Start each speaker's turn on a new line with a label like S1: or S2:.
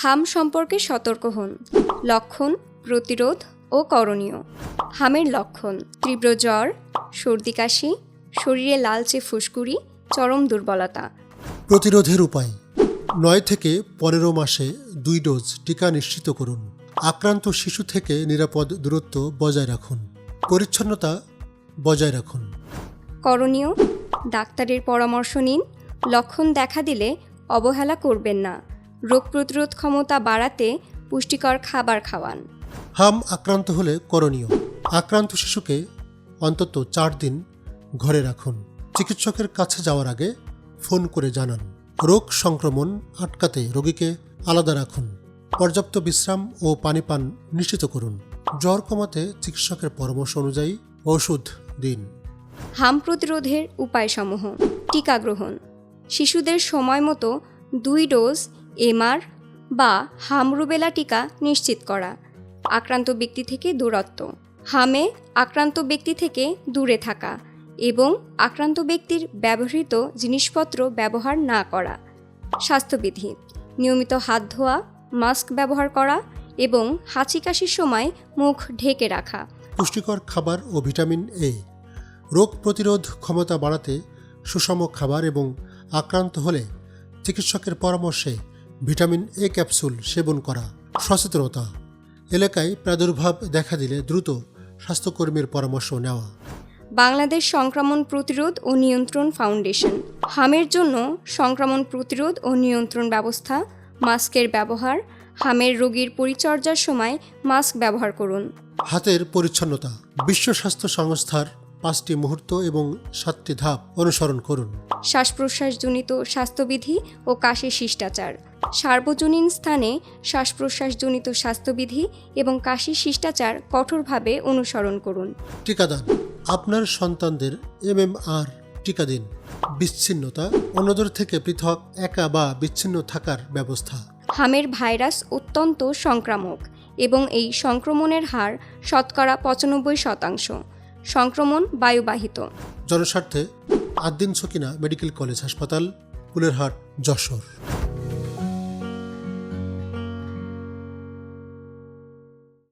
S1: হাম সম্পর্কে সতর্ক হন। লক্ষণ, প্রতিরোধ ও করণীয়। হামের লক্ষণ: তীব্র জ্বর, সর্দি কাশি, শরীরে লালচে ফুসকুড়ি, চরম দুর্বলতা।
S2: প্রতিরোধের উপায়: 9 থেকে 15 মাসে 2 ডোজ টিকা নিশ্চিত করুন। আক্রান্ত শিশু থেকে নিরাপদ দূরত্ব বজায় রাখুন। পরিচ্ছন্নতা বজায় রাখুন।
S1: করণীয়: ডাক্তারের পরামর্শ নিন। লক্ষণ দেখা দিলে অবহেলা করবেন না। রোগ প্রতিরোধ ক্ষমতা বাড়াতে পুষ্টিকর খাবার খাওয়ান।
S2: হাম আক্রান্ত হলে করণীয়: আক্রান্ত শিশুকে অন্তত 4 দিন ঘরে রাখুন। চিকিৎসকের কাছে যাওয়ার আগে ফোন করে জানান। রোগ সংক্রমণ আটকাতে রোগীকে আলাদা রাখুন। পর্যাপ্ত বিশ্রাম ও পানি পান নিশ্চিত করুন। জ্বর কমাতে চিকিৎসকের পরামর্শ অনুযায়ী ওষুধ দিন।
S1: হাম প্রতিরোধের উপায়সমূহ: টিকা গ্রহণ। শিশুদের সময় মতো 2 ডোজ এমআর বা হাম রুবেলা টিকা নিশ্চিত করা। আক্রান্ত ব্যক্তি থেকে দূরত্ব: হামে আক্রান্ত ব্যক্তি থেকে দূরে থাকা এবং আক্রান্ত ব্যক্তির ব্যবহৃত জিনিসপত্র ব্যবহার না করা। স্বাস্থ্যবিধি: নিয়মিত হাত ধোয়া, মাস্ক ব্যবহার করা এবং হাঁচি কাশির সময় মুখ ঢেকে রাখা।
S2: পুষ্টিকর খাবার ও ভিটামিন এ। রোগ প্রতিরোধ ক্ষমতা বাড়াতে সুষম খাবার এবং আক্রান্ত হলে চিকিৎসকের পরামর্শে ভিটামিন এ ক্যাপসুল সেবন করা। সচেতনতা: এলাকায় প্রাদুর্ভাব দেখা দিলে দ্রুত স্বাস্থ্যকর্মীর পরামর্শ নেওয়া।
S1: বাংলাদেশ সংক্রমণ প্রতিরোধ ও নিয়ন্ত্রণ ফাউন্ডেশন। হামের জন্য সংক্রমণ প্রতিরোধ ও নিয়ন্ত্রণ ব্যবস্থা: মাস্কের ব্যবহার। হামের রোগীর পরিচর্যার সময় মাস্ক ব্যবহার করুন।
S2: হাতের পরিচ্ছন্নতা: বিশ্ব স্বাস্থ্য সংস্থার 5টি মুহূর্ত এবং 7টি ধাপ অনুসরণ করুন।
S1: শ্বাস প্রশ্বাসজনিত স্বাস্থ্যবিধি ও কাশির শিষ্টাচার: সার্বজনীন স্থানে শ্বাস প্রশ্বাসজনিত স্বাস্থ্যবিধি এবং কাশির শিষ্টাচার কঠোরভাবে অনুসরণ করুন।
S2: টিকাদান: আপনার সন্তানদের MMR টিকা দিন। বিচ্ছিন্নতা: অন্যদের থেকে পৃথক, একা বা বিচ্ছিন্ন থাকার ব্যবস্থা।
S1: হামের ভাইরাস অত্যন্ত সংক্রামক এবং এই সংক্রমণের হার 95%। সংক্রমণ বায়ুবাহিত।
S2: জনস্বার্থে আদ্দিন সকিনা মেডিকেল কলেজ হাসপাতাল, কুলেরহাট, যশোর।